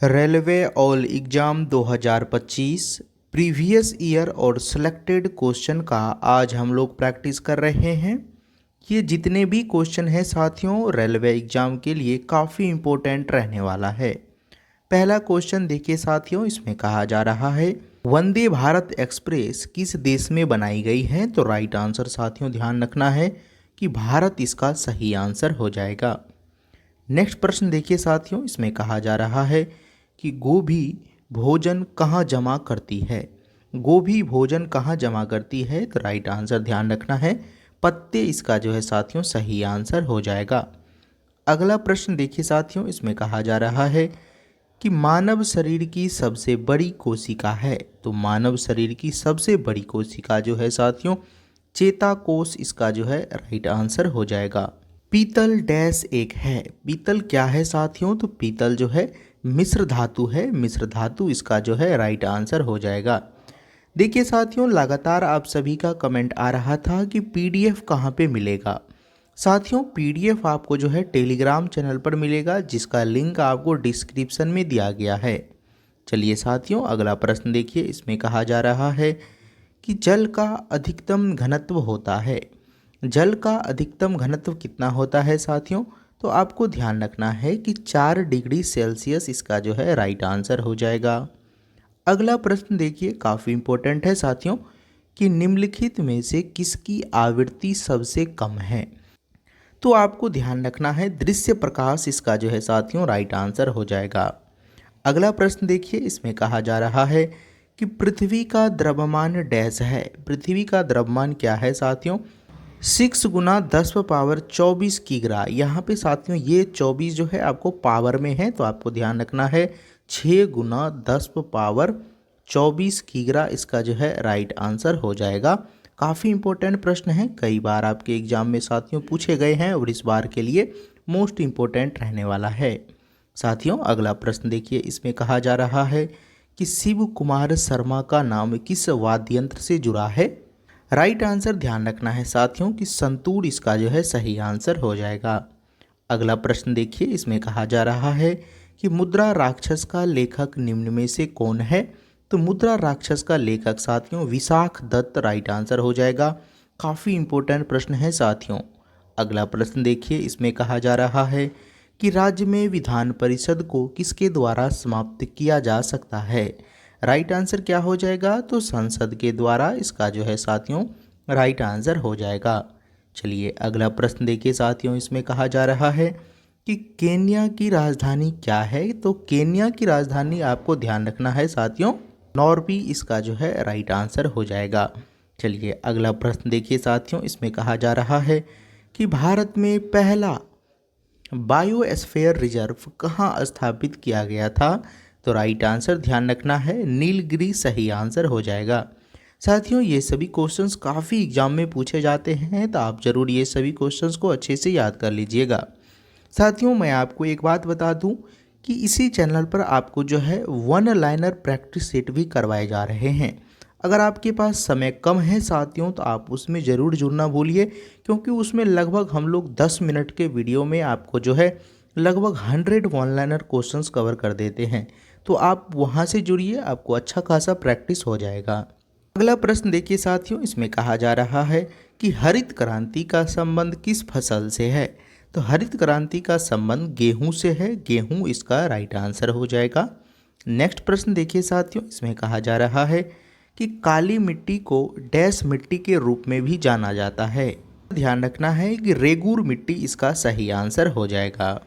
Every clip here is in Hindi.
Railway all exam 2025 previous year और सिलेक्टेड क्वेश्चन का आज हम लोग प्रैक्टिस कर रहे हैं। ये जितने भी क्वेश्चन हैं साथियों रेलवे एग्ज़ाम के लिए काफ़ी इम्पोर्टेंट रहने वाला है। पहला क्वेश्चन देखिए साथियों, इसमें कहा जा रहा है वंदे भारत एक्सप्रेस किस देश में बनाई गई है। तो राइट आंसर साथियों ध्यान रखना है कि भारत इसका सही आंसर हो जाएगा। नेक्स्ट प्रश्न देखिए साथियों, इसमें कहा जा रहा है कि गोभी भोजन कहाँ जमा करती है। गोभी भोजन कहाँ जमा करती है। तो राइट आंसर ध्यान रखना है पत्ते इसका जो है साथियों सही आंसर हो जाएगा। अगला प्रश्न देखिए साथियों, इसमें कहा जा रहा है कि मानव शरीर की सबसे बड़ी कोशिका है। तो मानव शरीर की सबसे बड़ी कोशिका जो है साथियों चेताकोष इसका जो है राइट आंसर हो जाएगा। पीतल डैश एक है। पीतल क्या है साथियों। तो पीतल जो है मिश्र धातु है। मिश्र धातु इसका जो है राइट आंसर हो जाएगा। देखिए साथियों लगातार आप सभी का कमेंट आ रहा था कि पीडीएफ कहाँ पे मिलेगा। साथियों पीडीएफ आपको जो है टेलीग्राम चैनल पर मिलेगा, जिसका लिंक आपको डिस्क्रिप्शन में दिया गया है। चलिए साथियों अगला प्रश्न देखिए, इसमें कहा जा रहा है कि जल का अधिकतम घनत्व होता है। जल का अधिकतम घनत्व कितना होता है साथियों। तो आपको ध्यान रखना है कि 4 डिग्री सेल्सियस इसका जो है राइट आंसर हो जाएगा। अगला प्रश्न देखिए काफ़ी इंपॉर्टेंट है साथियों कि निम्नलिखित में से किसकी आवृत्ति सबसे कम है। तो आपको ध्यान रखना है दृश्य प्रकाश इसका जो है साथियों राइट आंसर हो जाएगा। अगला प्रश्न देखिए, इसमें कहा जा रहा है कि पृथ्वी का द्रव्यमान डैश है। पृथ्वी का द्रव्यमान क्या है साथियों 6 गुना 10⁻24 किग्रा। यहाँ पे साथियों ये 24 जो है आपको पावर में है, तो आपको ध्यान रखना है 6 गुना 10⁻24 किग्रा इसका जो है राइट आंसर हो जाएगा। काफ़ी इंपॉर्टेंट प्रश्न है, कई बार आपके एग्जाम में साथियों पूछे गए हैं और इस बार के लिए मोस्ट इम्पोर्टेंट रहने वाला है। साथियों अगला प्रश्न देखिए, इसमें कहा जा रहा है कि शिव कुमार शर्मा का नाम किस वाद्य यंत्र से जुड़ा है। राइट आंसर ध्यान रखना है साथियों कि संतूर इसका जो है सही आंसर हो जाएगा। अगला प्रश्न देखिए, इसमें कहा जा रहा है कि मुद्रा राक्षस का लेखक निम्न में से कौन है। तो मुद्रा राक्षस का लेखक साथियों विशाख दत्त राइट आंसर हो जाएगा। काफ़ी इंपॉर्टेंट प्रश्न है साथियों। अगला प्रश्न देखिए, इसमें कहा जा रहा है कि राज्य में विधान परिषद को किसके द्वारा समाप्त किया जा सकता है। राइट आंसर क्या हो जाएगा। तो संसद के द्वारा इसका जो है साथियों राइट आंसर हो जाएगा। चलिए अगला प्रश्न देखिए साथियों, इसमें कहा जा रहा है कि केन्या की राजधानी क्या है। तो केन्या की राजधानी आपको ध्यान रखना है साथियों नॉर्बी इसका जो है राइट आंसर हो जाएगा। चलिए अगला प्रश्न देखिए साथियों, इसमें कहा जा रहा है कि भारत में पहला बायोस्फीयर रिजर्व कहाँ स्थापित किया गया था। तो राइट आंसर ध्यान रखना है नीलगिरी सही आंसर हो जाएगा। साथियों ये सभी क्वेश्चंस काफ़ी एग्जाम में पूछे जाते हैं, तो आप ज़रूर ये सभी क्वेश्चंस को अच्छे से याद कर लीजिएगा। साथियों मैं आपको एक बात बता दूं कि इसी चैनल पर आपको जो है 1 लाइनर प्रैक्टिस सेट भी करवाए जा रहे हैं। अगर आपके पास समय कम है साथियों तो आप उसमें ज़रूर जुड़ना भूलिए, क्योंकि उसमें लगभग हम लोग 10 मिनट के वीडियो में आपको जो है लगभग 100 वन लाइनर क्वेश्चंस कवर कर देते हैं। तो आप वहां से जुड़िए, आपको अच्छा खासा प्रैक्टिस हो जाएगा। अगला प्रश्न देखिए साथियों, इसमें कहा जा रहा है कि हरित क्रांति का संबंध किस फसल से है। तो हरित क्रांति का संबंध गेहूं से है। गेहूं इसका राइट आंसर हो जाएगा। नेक्स्ट प्रश्न देखिए साथियों, इसमें कहा जा रहा है कि काली मिट्टी को डैश मिट्टी के रूप में भी जाना जाता है। ध्यान रखना है कि रेगूर मिट्टी इसका सही आंसर हो जाएगा।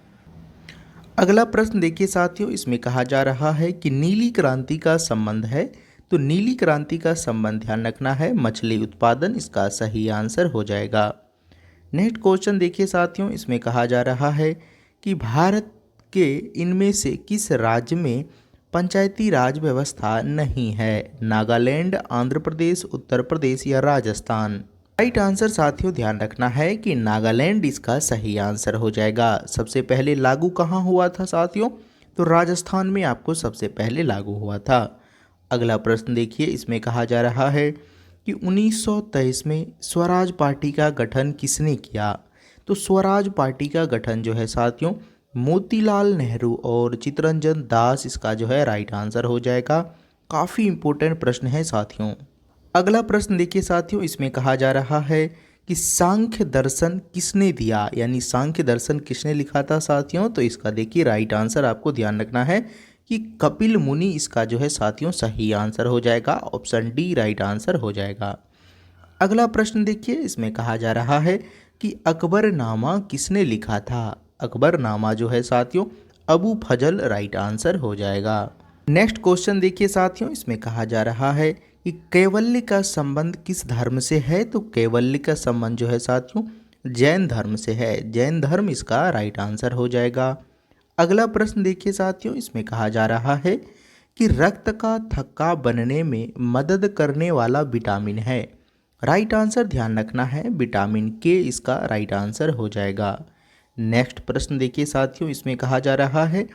अगला प्रश्न देखिए साथियों, इसमें कहा जा रहा है कि नीली क्रांति का संबंध है। तो नीली क्रांति का संबंध ध्यान रखना है मछली उत्पादन इसका सही आंसर हो जाएगा। नेक्स्ट क्वेश्चन देखिए साथियों, इसमें कहा जा रहा है कि भारत के इनमें से किस राज्य में पंचायती राज व्यवस्था नहीं है। नागालैंड, आंध्र प्रदेश, उत्तर प्रदेश या राजस्थान। राइट आंसर साथियों ध्यान रखना है कि नागालैंड इसका सही आंसर हो जाएगा। सबसे पहले लागू कहाँ हुआ था साथियों। तो राजस्थान में आपको सबसे पहले लागू हुआ था। अगला प्रश्न देखिए, इसमें कहा जा रहा है कि 1923 में स्वराज पार्टी का गठन किसने किया। तो स्वराज पार्टी का गठन जो है साथियों मोतीलाल नेहरू और चित्तरंजन दास इसका जो है राइट आंसर हो जाएगा। काफ़ी इंपॉर्टेंट प्रश्न है साथियों। अगला प्रश्न देखिए साथियों, इसमें कहा जा रहा है कि सांख्य दर्शन किसने दिया, यानी सांख्य दर्शन किसने लिखा था साथियों। तो इसका देखिए राइट आंसर आपको ध्यान रखना है कि कपिल मुनि इसका जो है साथियों सही आंसर हो जाएगा। ऑप्शन डी राइट आंसर हो जाएगा। अगला प्रश्न देखिए, इसमें कहा जा रहा है कि अकबरनामा किसने लिखा था। अकबरनामा जो है साथियों अबू फजल राइट आंसर हो जाएगा। नेक्स्ट क्वेश्चन देखिए साथियों, इसमें कहा जा रहा है कि कैवल्य का संबंध किस धर्म से है। तो कैवल्य का संबंध जो है साथियों जैन धर्म से है। जैन धर्म इसका राइट आंसर हो जाएगा। अगला प्रश्न देखिए साथियों, इसमें कहा जा रहा है कि रक्त का थक्का बनने में मदद करने वाला विटामिन है। राइट आंसर ध्यान रखना है, विटामिन के इसका राइट आंसर हो जाएगा। नेक्स्ट प्रश्न देखिए साथियों, इसमें कहा जा रहा है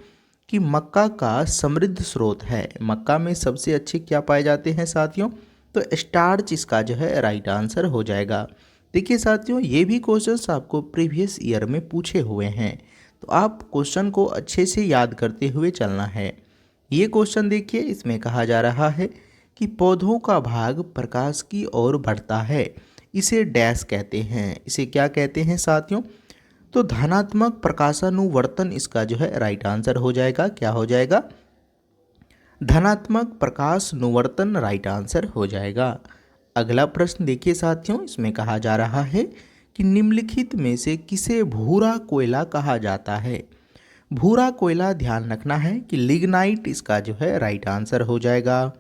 कि मक्का का समृद्ध स्रोत है। मक्का में सबसे अच्छे क्या पाए जाते हैं साथियों। तो स्टार्च इसका जो है राइट आंसर हो जाएगा। देखिए साथियों, ये भी क्वेश्चंस आपको प्रीवियस ईयर में पूछे हुए हैं, तो आप क्वेश्चन को अच्छे से याद करते हुए चलना है। ये क्वेश्चन देखिए, इसमें कहा जा रहा है कि पौधों का भाग प्रकाश की ओर बढ़ता है, इसे डैश कहते हैं। इसे क्या कहते हैं साथियों। तो धनात्मक प्रकाशानुवर्तन इसका जो है राइट आंसर हो जाएगा। क्या हो जाएगा, धनात्मक प्रकाशानुवर्तन राइट आंसर हो जाएगा। अगला प्रश्न देखिए साथियों, इसमें कहा जा रहा है कि निम्नलिखित में से किसे भूरा कोयला कहा जाता है। भूरा कोयला ध्यान रखना है कि लिग्नाइट इसका जो है राइट आंसर हो जाएगा।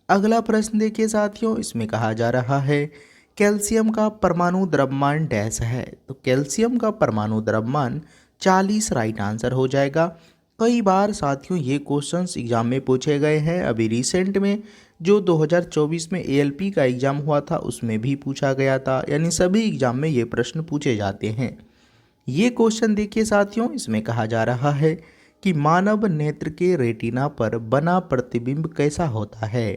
अगला प्रश्न देखिए साथियों, इसमें कहा जा रहा है कैल्शियम का परमाणु द्रव्यमान डैश है। तो कैल्शियम का परमाणु द्रव्यमान 40 राइट आंसर हो जाएगा। कई बार साथियों ये क्वेश्चंस एग्जाम में पूछे गए हैं। अभी रिसेंट में जो 2024 में एएलपी का एग्ज़ाम हुआ था उसमें भी पूछा गया था, यानी सभी एग्जाम में ये प्रश्न पूछे जाते हैं। ये क्वेश्चन देखिए साथियों, इसमें कहा जा रहा है कि मानव नेत्र के रेटिना पर बना प्रतिबिंब कैसा होता है।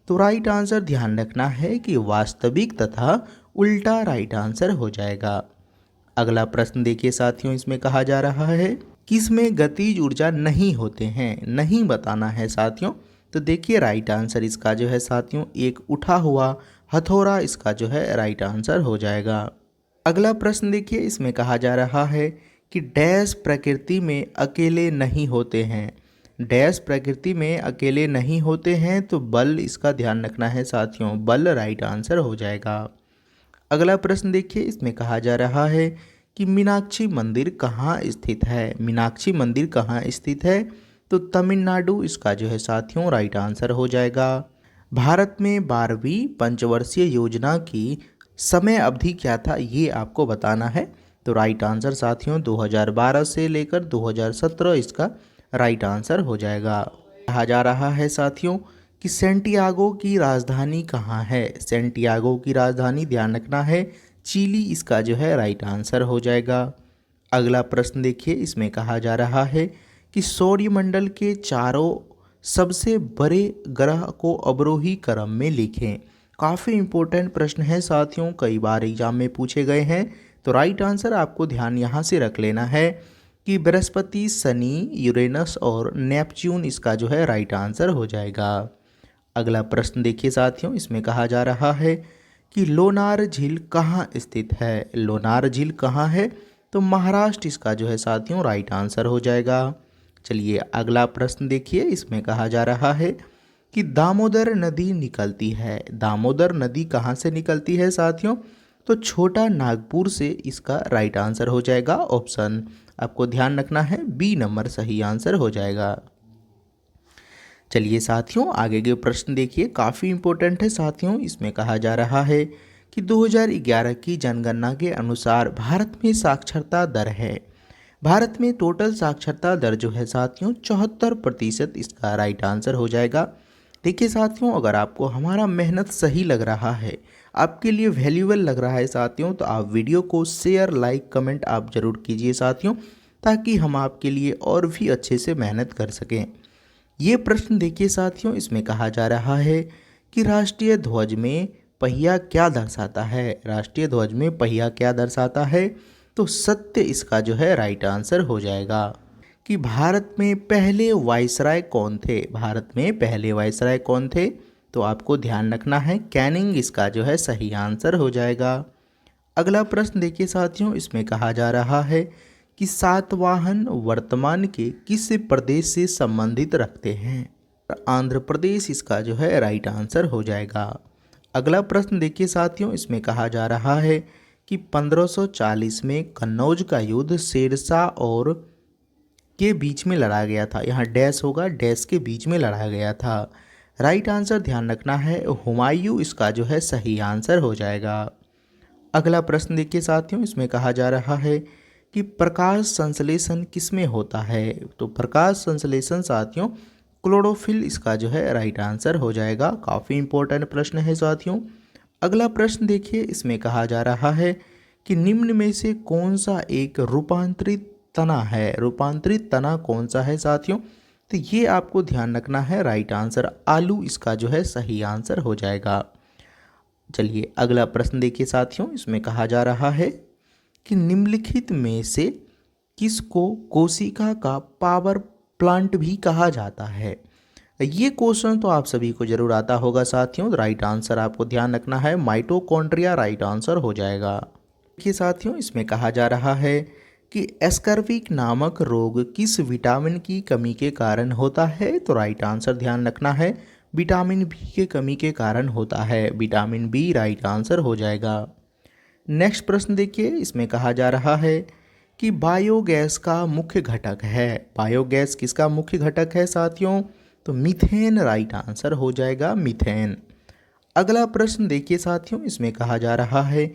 तो राइट आंसर ध्यान रखना है कि वास्तविक तथा उल्टा राइट आंसर हो जाएगा। अगला प्रश्न देखिए साथियों, इसमें कहा जा रहा है किसमें गतिज ऊर्जा नहीं होते हैं। नहीं बताना है साथियों। तो देखिए राइट आंसर इसका जो है साथियों एक उठा हुआ हथौड़ा इसका जो है राइट आंसर हो जाएगा। अगला प्रश्न देखिए, इसमें कहा जा रहा है कि डैश प्रकृति में अकेले नहीं होते हैं। डैश प्रकृति में अकेले नहीं होते हैं, तो बल इसका ध्यान रखना है साथियों, बल राइट आंसर हो जाएगा। अगला प्रश्न देखिए, इसमें कहा जा रहा है कि मीनाक्षी मंदिर कहाँ स्थित है। मीनाक्षी मंदिर कहाँ स्थित है। तो तमिलनाडु इसका जो है साथियों राइट आंसर हो जाएगा। भारत में 12वीं पंचवर्षीय योजना की समय अवधि क्या था, ये आपको बताना है। तो राइट आंसर साथियों 2012 से लेकर 2017 इसका राइट आंसर हो जाएगा। कहा जा रहा है साथियों कि सेंटियागो की राजधानी कहाँ है। सेंटियागो की राजधानी ध्यान रखना है चिली इसका जो है राइट आंसर हो जाएगा। अगला प्रश्न देखिए, इसमें कहा जा रहा है कि सौरमंडल के चारों सबसे बड़े ग्रह को अवरोही क्रम में लिखें। काफ़ी इंपॉर्टेंट प्रश्न है साथियों, कई बार एग्जाम में पूछे गए हैं। तो राइट आंसर आपको ध्यान यहाँ से रख लेना है कि बृहस्पति, शनि, यूरेनस और नेपच्यून इसका जो है राइट आंसर हो जाएगा। अगला प्रश्न देखिए साथियों, इसमें कहा जा रहा है कि लोनार झील कहाँ स्थित है। लोनार झील कहाँ है। तो महाराष्ट्र इसका जो है साथियों राइट आंसर हो जाएगा। चलिए अगला प्रश्न देखिए, इसमें कहा जा रहा है कि दामोदर नदी निकलती है। दामोदर नदी कहाँ से निकलती है साथियों। तो छोटा नागपुर से इसका राइट आंसर हो जाएगा। ऑप्शन आपको ध्यान रखना है, बी नंबर सही आंसर हो जाएगा। चलिए साथियों आगे के प्रश्न देखिए, काफ़ी इंपॉर्टेंट है साथियों। इसमें कहा जा रहा है कि 2011 की जनगणना के अनुसार भारत में साक्षरता दर है। भारत में टोटल साक्षरता दर जो है साथियों 74% इसका राइट आंसर हो जाएगा। देखिए साथियों, अगर आपको हमारा मेहनत सही लग रहा है, आपके लिए वैल्यूएबल लग रहा है साथियों, तो आप वीडियो को शेयर, लाइक, कमेंट आप ज़रूर कीजिए साथियों, ताकि हम आपके लिए और भी अच्छे से मेहनत कर सकें। ये प्रश्न देखिए साथियों, इसमें कहा जा रहा है कि राष्ट्रीय ध्वज में पहिया क्या दर्शाता है। राष्ट्रीय ध्वज में पहिया क्या दर्शाता है। तो सत्य इसका जो है राइट आंसर हो जाएगा। कि भारत में पहले वाइसराय कौन थे। भारत में पहले वाइसराय कौन थे, तो आपको ध्यान रखना है कैनिंग इसका जो है सही आंसर हो जाएगा। अगला प्रश्न देखिए साथियों, इसमें कहा जा रहा है कि सातवाहन वर्तमान के किस प्रदेश से संबंधित रखते हैं। आंध्र प्रदेश इसका जो है राइट आंसर हो जाएगा। अगला प्रश्न देखिए साथियों, इसमें कहा जा रहा है कि 1540 में कन्नौज का युद्ध शेरशाह और के बीच में लड़ा गया था। यहाँ डैश होगा, डैश के बीच में लड़ा गया था। राइट आंसर ध्यान रखना है हुमायूं इसका जो है सही आंसर हो जाएगा। अगला प्रश्न देखिए साथियों, इसमें कहा जा रहा है कि प्रकाश संश्लेषण किसमें होता है। तो प्रकाश संश्लेषण साथियों क्लोरोफिल इसका जो है राइट आंसर हो जाएगा। काफ़ी इंपॉर्टेंट प्रश्न है साथियों। अगला प्रश्न देखिए, इसमें कहा जा रहा है कि निम्न में से कौन सा एक रूपांतरित तना है। रूपांतरित तना कौन सा है साथियों, तो ये आपको ध्यान रखना है। राइट आंसर आलू इसका जो है सही आंसर हो जाएगा। चलिए अगला प्रश्न देखिए साथियों, इसमें कहा जा रहा है कि निम्नलिखित में से किसको कोशिका का पावर प्लांट भी कहा जाता है। ये क्वेश्चन तो आप सभी को जरूर आता होगा साथियों। राइट आंसर आपको ध्यान रखना है माइटोकॉन्ड्रिया राइट आंसर हो जाएगा। देखिए साथियों, इसमें कहा जा रहा है कि एस्कर्विक नामक रोग किस विटामिन की कमी के कारण होता है। तो राइट आंसर ध्यान रखना है विटामिन बी के कमी के कारण होता है। विटामिन बी राइट आंसर हो जाएगा। नेक्स्ट प्रश्न देखिए, इसमें कहा जा रहा है कि बायोगैस का मुख्य घटक है। बायोगैस किसका मुख्य घटक है साथियों, तो मीथेन राइट आंसर हो जाएगा, मीथेन। अगला प्रश्न देखिए साथियों, इसमें कहा जा रहा है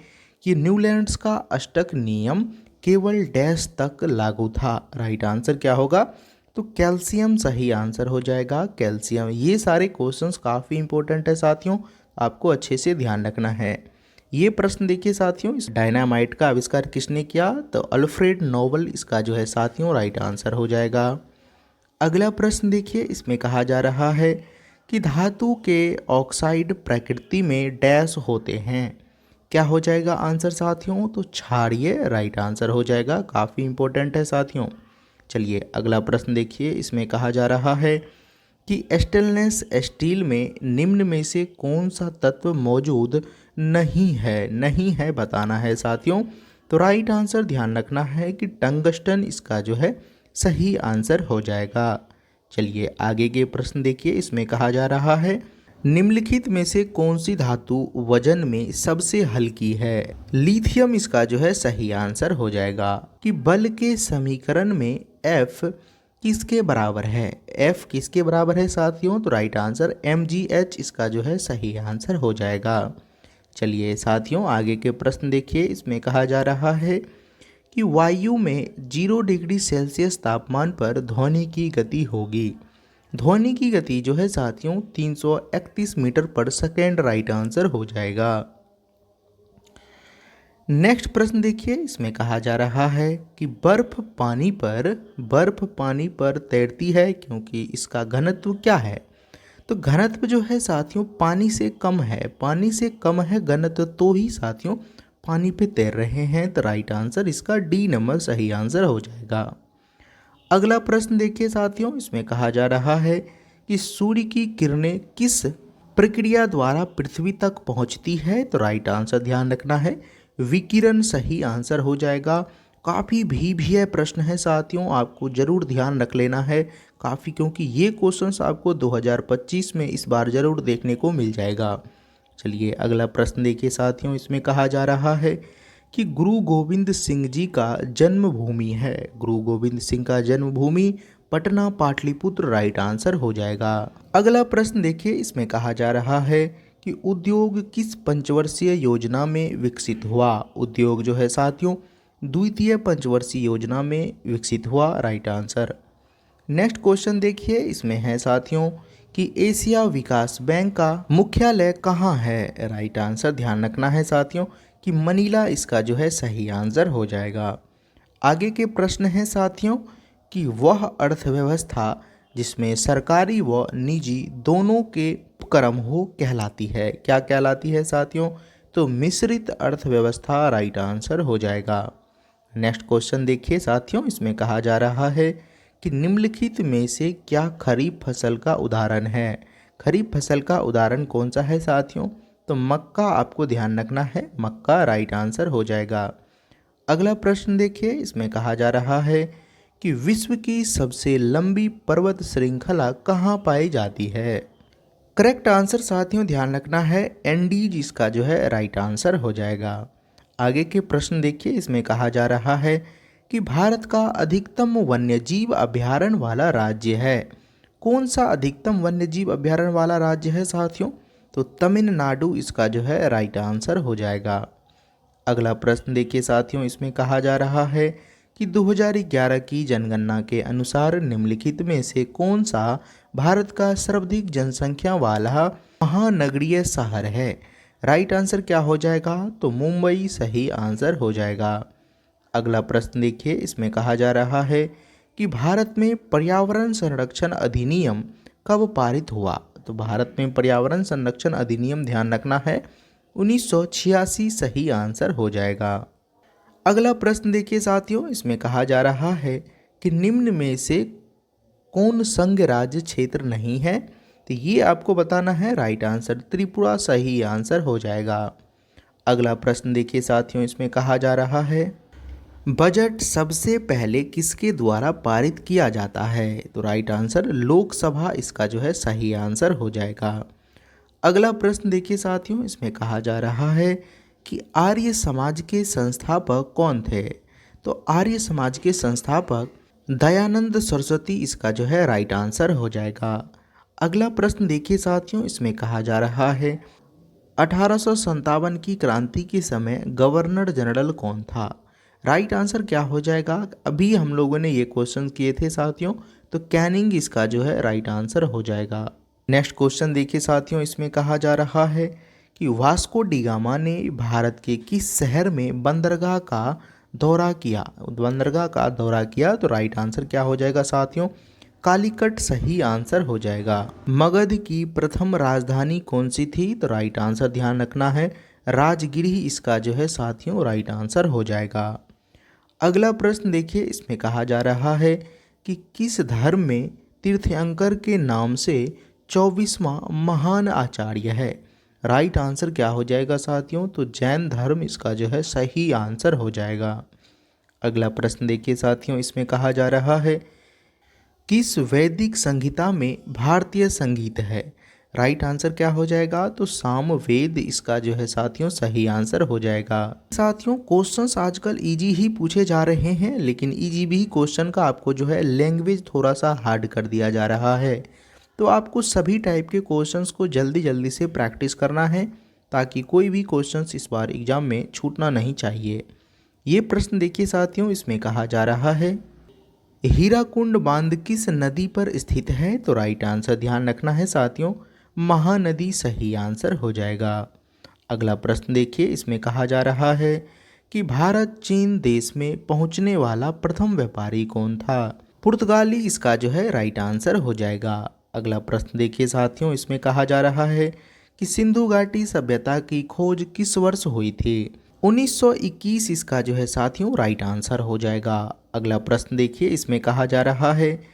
कि न्यूलैंड्स का अष्टक नियम केवल डैश तक लागू था। राइट आंसर क्या होगा, तो कैल्शियम सही आंसर हो जाएगा, कैल्शियम। ये सारे क्वेश्चंस काफ़ी इंपॉर्टेंट है साथियों, आपको अच्छे से ध्यान रखना है। ये प्रश्न देखिए साथियों, इस डायनामाइट का आविष्कार किसने किया, तो अल्फ्रेड नोबल इसका जो है साथियों राइट आंसर हो जाएगा। अगला प्रश्न देखिए, इसमें कहा जा रहा है कि धातु के ऑक्साइड प्रकृति में डैश होते हैं। क्या हो जाएगा आंसर साथियों, तो क्षारीय राइट आंसर हो जाएगा। काफ़ी इंपॉर्टेंट है साथियों। चलिए अगला प्रश्न देखिए, इसमें कहा जा रहा है कि स्टेनलेस स्टील में निम्न में से कौन सा तत्व मौजूद नहीं है बताना है साथियों। तो राइट आंसर ध्यान रखना है कि टंगस्टन इसका जो है सही आंसर हो जाएगा। चलिए आगे के प्रश्न देखिए, इसमें कहा जा रहा है निम्नलिखित में से कौन सी धातु वजन में सबसे हल्की है। लिथियम इसका जो है सही आंसर हो जाएगा। कि बल के समीकरण में F किसके बराबर है। F किसके बराबर है साथियों, तो राइट आंसर mgh इसका जो है सही आंसर हो जाएगा। चलिए साथियों आगे के प्रश्न देखिए, इसमें कहा जा रहा है कि वायु में 0 डिग्री सेल्सियस तापमान पर ध्वनि की गति होगी। ध्वनि की गति जो है साथियों 331 मीटर पर सेकेंड राइट आंसर हो जाएगा। नेक्स्ट प्रश्न देखिए, इसमें कहा जा रहा है कि बर्फ पानी पर तैरती है क्योंकि इसका घनत्व क्या है। तो घनत्व जो है साथियों पानी से कम है घनत्व, तो ही साथियों पानी पे तैर रहे हैं। तो राइट आंसर इसका डी नंबर सही आंसर हो जाएगा। अगला प्रश्न देखिए साथियों, इसमें कहा जा रहा है कि सूर्य की किरणें किस प्रक्रिया द्वारा पृथ्वी तक पहुंचती है। तो राइट आंसर ध्यान रखना है विकिरण सही आंसर हो जाएगा। काफ़ी भी प्रश्न है साथियों, आपको ज़रूर ध्यान रख लेना है काफ़ी, क्योंकि ये क्वेश्चंस आपको 2025 में इस बार ज़रूर देखने को मिल जाएगा। चलिए अगला प्रश्न देखिए साथियों, इसमें कहा जा रहा है कि गुरु गोविंद सिंह जी का जन्मभूमि है। गुरु गोविंद सिंह का जन्मभूमि पटना पाटलिपुत्र राइट आंसर हो जाएगा। अगला प्रश्न देखिए, इसमें कहा जा रहा है कि उद्योग किस पंचवर्षीय योजना में विकसित हुआ। उद्योग जो है साथियों द्वितीय पंचवर्षीय योजना में विकसित हुआ राइट आंसर। नेक्स्ट क्वेश्चन देखिए, इसमें है साथियों कि एशिया विकास बैंक का मुख्यालय कहाँ है। राइट आंसर ध्यान रखना है साथियों कि मनीला इसका जो है सही आंसर हो जाएगा। आगे के प्रश्न हैं साथियों कि वह अर्थव्यवस्था जिसमें सरकारी व निजी दोनों के उपक्रम हो कहलाती है। क्या कहलाती है साथियों, तो मिश्रित अर्थव्यवस्था राइट आंसर हो जाएगा। नेक्स्ट क्वेश्चन देखिए साथियों, इसमें कहा जा रहा है कि निम्नलिखित में से क्या खरीफ फसल का उदाहरण है। खरीफ फसल का उदाहरण कौन सा है साथियों? तो मक्का आपको ध्यान रखना है, मक्का राइट आंसर हो जाएगा। अगला प्रश्न देखिए, इसमें कहा जा रहा है कि विश्व की सबसे लंबी पर्वत श्रृंखला कहाँ पाई जाती है। करेक्ट आंसर साथियों ध्यान रखना है, एंडीज इसका जो है राइट आंसर हो जाएगा। आगे के प्रश्न देखिए, इसमें कहा जा रहा है कि भारत का अधिकतम वन्यजीव अभयारण्य वाला राज्य है। कौन सा अधिकतम वन्यजीव अभयारण्य वाला राज्य है साथियों? तो तमिलनाडु इसका जो है राइट आंसर हो जाएगा। अगला प्रश्न देखिए साथियों, इसमें कहा जा रहा है कि 2011 की जनगणना के अनुसार निम्नलिखित में से कौन सा भारत का सर्वाधिक जनसंख्या वाला महानगरीय शहर है। राइट आंसर क्या हो जाएगा? तो मुंबई सही आंसर हो जाएगा। अगला प्रश्न देखिए, इसमें कहा जा रहा है कि भारत में पर्यावरण संरक्षण अधिनियम कब पारित हुआ। तो भारत में पर्यावरण संरक्षण अधिनियम ध्यान रखना है 1986 सही आंसर हो जाएगा। अगला प्रश्न देखिए साथियों, इसमें कहा जा रहा है कि निम्न में से कौन संघ राज्य क्षेत्र नहीं है। तो ये आपको बताना है, राइट आंसर त्रिपुरा सही आंसर हो जाएगा। अगला प्रश्न देखिए साथियों, इसमें कहा जा रहा है बजट सबसे पहले किसके द्वारा पारित किया जाता है। तो राइट आंसर लोकसभा इसका जो है सही आंसर हो जाएगा। अगला प्रश्न देखिए साथियों, इसमें कहा जा रहा है कि आर्य समाज के संस्थापक कौन थे। तो आर्य समाज के संस्थापक दयानंद सरस्वती इसका जो है राइट आंसर हो जाएगा। अगला प्रश्न देखिए साथियों, इसमें कहा जा रहा है 1857 की क्रांति के समय गवर्नर जनरल कौन था। राइट आंसर क्या हो जाएगा? अभी हम लोगों ने ये क्वेश्चन किए थे साथियों, तो कैनिंग इसका जो है राइट आंसर हो जाएगा। नेक्स्ट क्वेश्चन देखिए साथियों, इसमें कहा जा रहा है कि वास्को डी गामा ने भारत के किस शहर में बंदरगाह का दौरा किया। तो राइट आंसर क्या हो जाएगा साथियों? कालीकट सही आंसर हो जाएगा। मगध की प्रथम राजधानी कौन सी थी। तो राइट आंसर ध्यान रखना है, राजगिरी इसका जो है साथियों राइट आंसर हो जाएगा। अगला प्रश्न देखिए, इसमें कहा जा रहा है कि किस धर्म में तीर्थंकर के नाम से 24वां महान आचार्य है। राइट आंसर क्या हो जाएगा साथियों? तो जैन धर्म इसका जो है सही आंसर हो जाएगा। अगला प्रश्न देखिए साथियों, इसमें कहा जा रहा है किस वैदिक संहिता में भारतीय संगीत है। राइट आंसर क्या हो जाएगा? तो सामवेद इसका जो है साथियों सही आंसर हो जाएगा। साथियों क्वेश्चंस आजकल इजी ही पूछे जा रहे हैं, लेकिन इजी भी क्वेश्चन का आपको जो है लैंग्वेज थोड़ा सा हार्ड कर दिया जा रहा है। तो आपको सभी टाइप के क्वेश्चंस को जल्दी जल्दी से प्रैक्टिस करना है, ताकि कोई भी क्वेश्चंस इस बार एग्जाम में छूटना नहीं चाहिए। ये प्रश्न देखिए साथियों, इसमें कहा जा रहा है हीराकुंड बांध किस नदी पर स्थित है। तो राइट आंसर ध्यान रखना है साथियों, महानदी सही आंसर हो जाएगा। अगला प्रश्न देखिए, इसमें कहा जा रहा है कि भारत चीन देश में पहुंचने वाला प्रथम व्यापारी कौन था। पुर्तगाली इसका जो है राइट आंसर हो जाएगा। अगला प्रश्न देखिए साथियों, इसमें कहा जा रहा है कि सिंधु घाटी सभ्यता की खोज किस वर्ष हुई थी। 1921 इसका जो है साथियों राइट आंसर हो जाएगा। अगला प्रश्न देखिए, इसमें कहा जा रहा है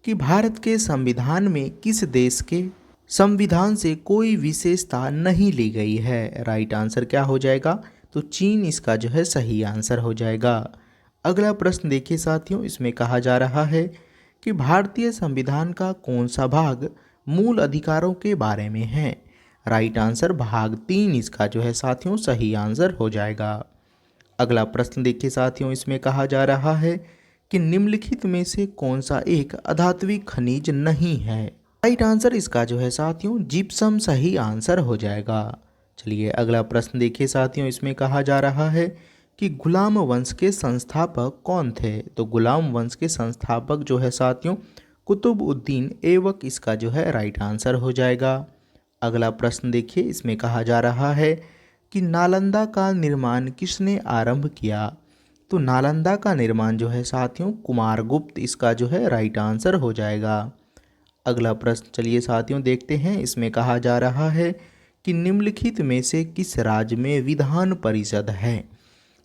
कि भारत के संविधान में किस देश के संविधान से कोई विशेषता नहीं ली गई है। राइट आंसर क्या हो जाएगा? तो चीन इसका जो है सही आंसर हो जाएगा। अगला प्रश्न देखिए साथियों, इसमें कहा जा रहा है कि भारतीय संविधान का कौन सा भाग मूल अधिकारों के बारे में है। राइट आंसर भाग 3 इसका जो है साथियों सही आंसर हो जाएगा। अगला प्रश्न देखिए साथियों, इसमें कहा जा रहा है कि निम्नलिखित में से कौन सा एक अधात्विक खनिज नहीं है। राइट आंसर इसका जो है साथियों जिप्सम सही आंसर हो जाएगा। चलिए अगला प्रश्न देखिए साथियों, इसमें कहा जा रहा है कि गुलाम वंश के संस्थापक कौन थे। तो गुलाम वंश के संस्थापक जो है साथियों कुतुबउद्दीन ऐबक इसका जो है राइट आंसर हो जाएगा। अगला प्रश्न देखिए, इसमें कहा जा रहा है कि नालंदा का निर्माण किसने आरंभ किया। तो नालंदा का निर्माण जो है साथियों कुमारगुप्त इसका जो है राइट आंसर हो जाएगा। अगला प्रश्न चलिए साथियों देखते हैं, इसमें कहा जा रहा है कि निम्नलिखित में से किस राज्य में विधान परिषद है।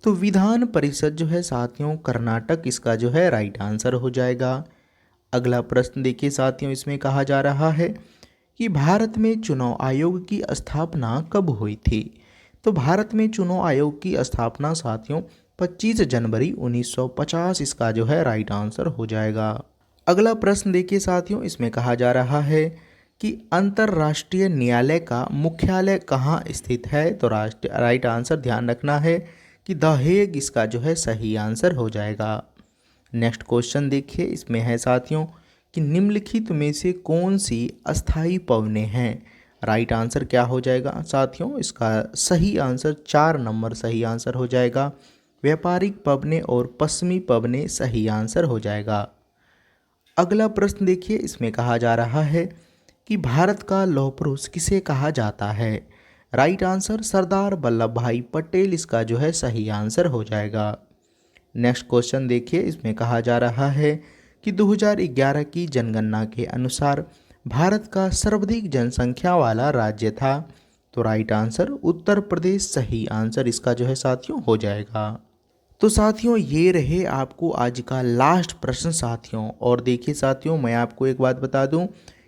तो विधान परिषद जो है साथियों कर्नाटक इसका जो है राइट आंसर हो जाएगा। अगला प्रश्न देखिए साथियों, इसमें कहा जा रहा है कि भारत में चुनाव आयोग की स्थापना कब हुई थी। तो भारत में चुनाव आयोग की स्थापना साथियों 25 जनवरी 1950 इसका जो है राइट आंसर हो जाएगा। अगला प्रश्न देखिए साथियों, इसमें कहा जा रहा है कि अंतर्राष्ट्रीय न्यायालय का मुख्यालय कहाँ स्थित है। तो राइट आंसर ध्यान रखना है कि द हेग इसका जो है सही आंसर हो जाएगा। नेक्स्ट क्वेश्चन देखिए, इसमें है साथियों कि निम्नलिखित में से कौन सी अस्थाई पवनें हैं। राइट आंसर क्या हो जाएगा साथियों, इसका सही आंसर 4 नंबर सही आंसर हो जाएगा। व्यापारिक पवनें और पश्चिमी पवनें सही आंसर हो जाएगा। अगला प्रश्न देखिए, इसमें कहा जा रहा है कि भारत का लौह पुरुष किसे कहा जाता है। राइट आंसर सरदार वल्लभ भाई पटेल इसका जो है सही आंसर हो जाएगा। नेक्स्ट क्वेश्चन देखिए, इसमें कहा जा रहा है कि 2011 की जनगणना के अनुसार भारत का सर्वाधिक जनसंख्या वाला राज्य था। तो राइट आंसर उत्तर प्रदेश सही आंसर इसका जो है साथियों हो जाएगा। तो साथियों ये रहे आपको आज का लास्ट प्रश्न साथियों। और देखिए साथियों, मैं आपको एक बात बता दूं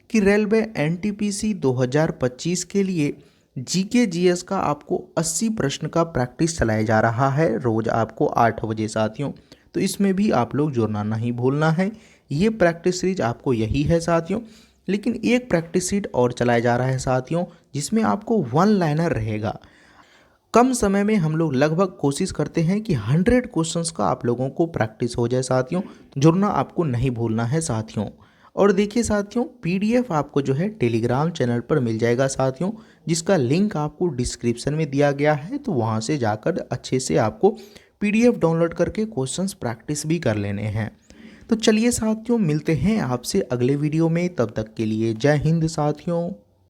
कि रेलवे एनटीपीसी 2025 के लिए जीके जीएस का आपको 80 प्रश्न का प्रैक्टिस चलाया जा रहा है रोज़ आपको 8 बजे साथियों। तो इसमें भी आप लोग जुड़ना नहीं भूलना है। ये प्रैक्टिस सीरीज आपको यही है साथियों, लेकिन एक प्रैक्टिस सीट और चलाया जा रहा है साथियों, जिसमें आपको वन लाइनर रहेगा। कम समय में हम लोग लगभग कोशिश करते हैं कि 100 क्वेश्चंस का आप लोगों को प्रैक्टिस हो जाए साथियों। जुड़ना आपको नहीं भूलना है साथियों। और देखिए साथियों, पीडीएफ आपको जो है टेलीग्राम चैनल पर मिल जाएगा साथियों, जिसका लिंक आपको डिस्क्रिप्शन में दिया गया है। तो वहाँ से जाकर अच्छे से आपको पीडीएफ डाउनलोड करके क्वेश्चंस प्रैक्टिस भी कर लेने हैं। तो चलिए साथियों, मिलते हैं आपसे अगले वीडियो में। तब तक के लिए जय हिंद साथियों।